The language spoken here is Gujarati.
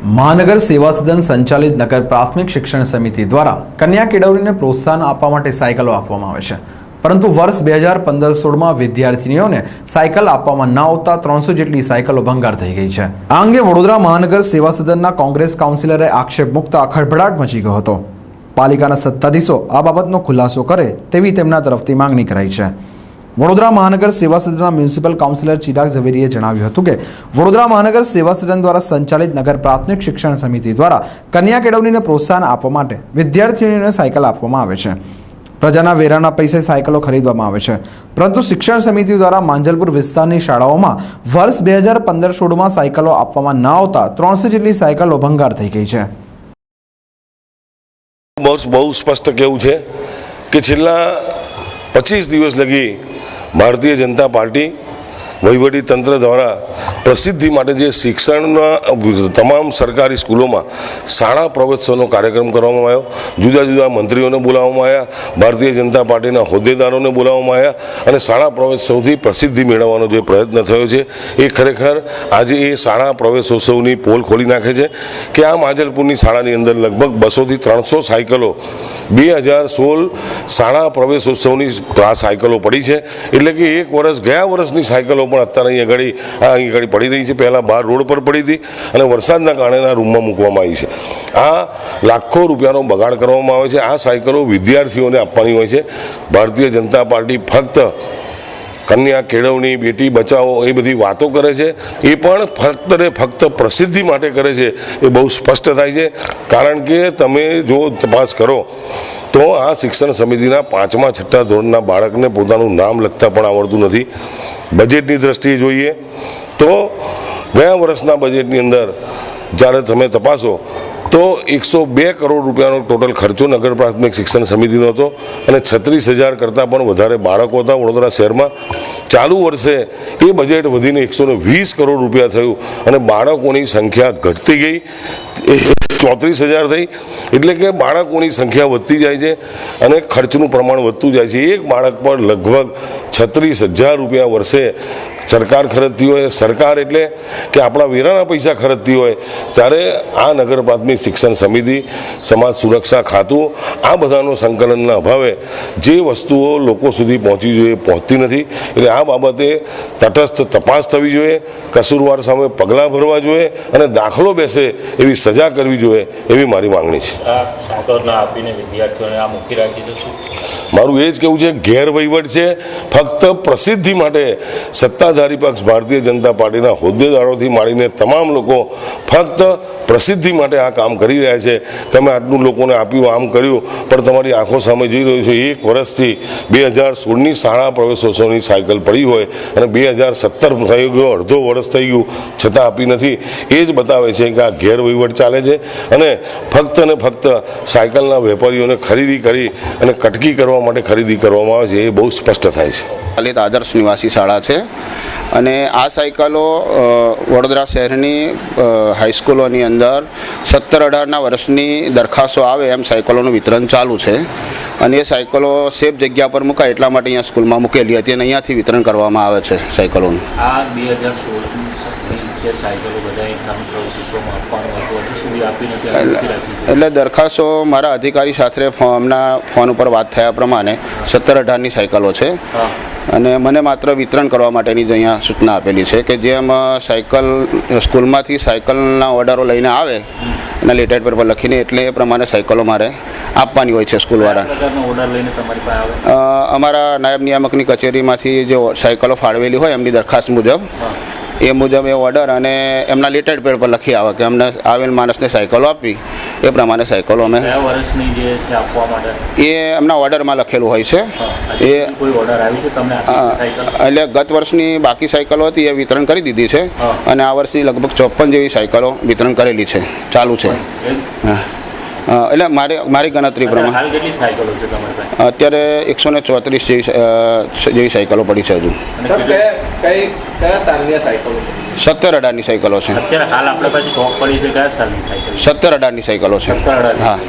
મહાનગર સેવા સદન સંચાલિત નગર પ્રાથમિક શિક્ષણ સમિતિ દ્વારા કન્યા કેળવણીને પ્રોત્સાહન આપવા માટે સાયકલો આપવામાં આવે છે, પરંતુ વર્ષ 2015-16માં વિદ્યાર્થીનીઓને સાયકલ આપવામાં ન આવતા 300 જેટલી સાયકલો ભંગાર થઈ ગઈ છે। આ અંગે વડોદરા મહાનગર સેવા સદનના કોંગ્રેસ કાઉન્સિલરે આક્ષેપ મુકતા ખળભળાટ મચી ગયો હતો। પાલિકાના સત્તાધીશો આ બાબતનો ખુલાસો કરે તેવી તેમના તરફથી માંગણી કરાઈ છે। વડોદરા મહાનગર સેવા સદનના મ્યુનિસિપલ કાઉન્સિલર ચિરાગ ઝવેરીએ જણાવ્યું હતું કે વડોદરા મહાનગર સેવા સદન દ્વારા સંચાલિત નગર પ્રાથમિક શિક્ષણ સમિતિ દ્વારા કન્યા કેળવણીને પ્રોત્સાહન આપવા માટે વિદ્યાર્થીઓને સાયકલ આપવામાં આવે છે। પ્રજાના વેરાના પૈસે સાયકલો ખરીદવામાં આવે છે, પરંતુ શિક્ષણ સમિતિ દ્વારા માંજલપુર વિસ્તારની શાળાઓમાં વર્ષ 2015-16માં સાયકલો આપવામાં ન આવતા 300 જેટલી સાયકલો ભંગાર થઈ ગઈ છે। બહુ સ્પષ્ટ કહેવું છે કે છેલ્લા 25 દિવસ લગી ભારતીય જનતા પાર્ટી વહીવટી તંત્ર દ્વારા પ્રસિદ્ધિ માટે જે શિક્ષણના તમામ સરકારી સ્કૂલોમાં શાળા પ્રવેશોત્સવનો કાર્યક્રમ કરવામાં આવ્યો, જુદા જુદા મંત્રીઓને બોલાવવામાં આવ્યા, ભારતીય જનતા પાર્ટીના હોદ્દેદારોને બોલાવવામાં આવ્યા અને શાળા પ્રવેશોત્સવથી પ્રસિદ્ધિ મેળવવાનો જે પ્રયત્ન થયો છે એ ખરેખર આજે એ શાળા પ્રવેશોત્સવની પોલ ખોલી નાખે છે કે આ માંજલપુરની શાળાની અંદર લગભગ 200થી 300 સાયકલો 2016 શાળા પ્રવેશોત્સવની સાયકલો પડી છે। એટલે કે એક વર્ષ ગયા વર્ષની સાયકલો પણ અત્યારે અહીં આગળ પડી રહી છે। પહેલાં બહાર રોડ પર પડી હતી અને વરસાદના કારણે રૂમમાં મૂકવામાં આવી છે। આ લાખો રૂપિયાનો બગાડ કરવામાં આવે છે। આ સાયકલો વિદ્યાર્થીઓને આપવાની હોય છે। ભારતીય જનતા પાર્ટી ફક્ત કન્યા કેળવણી, બેટી બચાવો એ બધી વાતો કરે છે, એ પણ ફક્ત ને ફક્ત પ્રસિદ્ધિ માટે કરે છે, એ બહુ સ્પષ્ટ થાય છે। કારણ કે તમે જો તપાસ કરો તો આ શિક્ષણ સમિતિના 5મા 6ઠ્ઠા ધોરણના બાળકને પોતાનું નામ લખતા પણ આવડતું નથી। બજેટની દ્રષ્ટિએ જોઈએ તો ગયા વર્ષના બજેટની અંદર જ્યારે તમે તપાસો તો 102 કરોડ રૂપિયાનો ટોટલ ખર્ચો નગર પ્રાથમિક શિક્ષણ સમિતિનો હતો અને 36,000 કરતાં પણ વધારે બાળકો હતા વડોદરા શહેરમાં। ચાલુ વર્ષે એ બજેટ વધીને 120 કરોડ રૂપિયા થયું અને બાળકોની સંખ્યા ઘટતી ગઈ, 34,000 થઈ। એટલે કે બાળકોની સંખ્યા વધતી જાય છે અને ખર્ચનું પ્રમાણ વધતું જાય છે। એક બાળક પર લગભગ 36,000 રૂપિયા વર્ષે સરકાર ખર્ચતી હોય। સરકાર એટલે કે આપણા વેરાના પૈસા ખર્ચતી હોય ત્યારે આ નગર પ્રાથમિક શિક્ષણ સમિતિ, સમાજ સુરક્ષા ખાતું, આ બધાનો સંકલનના અભાવે જે વસ્તુઓ લોકો સુધી પહોંચવી જોઈએ પહોંચતી નથી। એટલે આ બાબતે તટસ્થ તપાસ થવી જોઈએ, કસૂરવાર સામે પગલાં ભરવા જોઈએ અને દાખલો બેસે એવી સજા કરવી જોઈએ એવી મારી માંગણી છે। મારું એ જ કહેવું છે ગેરવહીવટ છે, ફક્ત પ્રસિદ્ધિ માટે સત્તાધારી પક્ષ ભારતીય જનતા પાર્ટીના હોદ્દેદારોથી માંડીને તમામ લોકો ફક્ત પ્રસિદ્ધિ માટે આ કામ કરી રહ્યા છે। તમે આટલું લોકોને આપ્યું, આમ કર્યું, પણ તમારી આંખો સામે જોઈ રહ્યું છે એક વર્ષથી 2016ની શાળા પ્રવેશોત્સવની સાયકલ પડી હોય અને 2017 થઈ ગયો, અડધો વર્ષ થઈ ગયું છતાં આપી નથી। એ જ બતાવે છે કે આ ગેરવહીવટ ચાલે છે અને ફક્ત ને ફક્ત સાયકલના વેપારીઓને ખરીદી કરી અને કટકી કરવા માટે ખરીદી કરવામાં આવે છે, એ બહુ સ્પષ્ટ થાય છે। દલિત આદર્શ નિવાસી શાળા છે અને આ સાયકલો વડોદરા શહેરની હાઈસ્કૂલોની અંદર 17-18ના વર્ષની દરખાસ્તો આવે એમ સાયકલોનું વિતરણ ચાલુ છે અને એ સાયકલો સેફ જગ્યા પર મુકાય એટલા માટે અહીંયા સ્કૂલમાં મૂકેલી હતી અને અહીંયાથી વિતરણ કરવામાં આવે છે સાયકલોનું। આ 2016 એટલે દરખાસ્તો મારા અધિકારી સાથે એમના ફોન ઉપર વાત થયા પ્રમાણે 17-18ની સાયકલો છે અને મને માત્ર વિતરણ કરવા માટેની જ અહીંયા સૂચના આપેલી છે કે જેમ સાયકલ સ્કૂલમાંથી સાયકલના ઓર્ડરો લઈને આવે અને લેટર પેપર લખીને એટલે એ પ્રમાણે સાયકલો મારે આપવાની હોય છે સ્કૂલવાળા। અમારા નાયબ નિયામકની કચેરીમાંથી જે સાયકલો ફાળવેલી હોય એમની દરખાસ્ત મુજબ એ ઓર્ડર અને એમના લેટર પેડ પર લખી આવે કે અમને આવેલ માણસને સાયકલો આપવી, એ પ્રમાણે સાયકલો અમે એ એમના ઓર્ડરમાં લખેલું હોય છે। એ એટલે ગત વર્ષની બાકી સાયકલો હતી એ વિતરણ કરી દીધી છે અને આ વર્ષની લગભગ 54 જેવી સાયકલો વિતરણ કરેલી છે, ચાલુ છે। એટલે મારી ગણતરી પ્રમાણે અત્યારે 134 જેવી સાયકલો પડી છે હજુ। 17-18ની સાયકલો છે। 17-18ની સાયકલો છે। હા।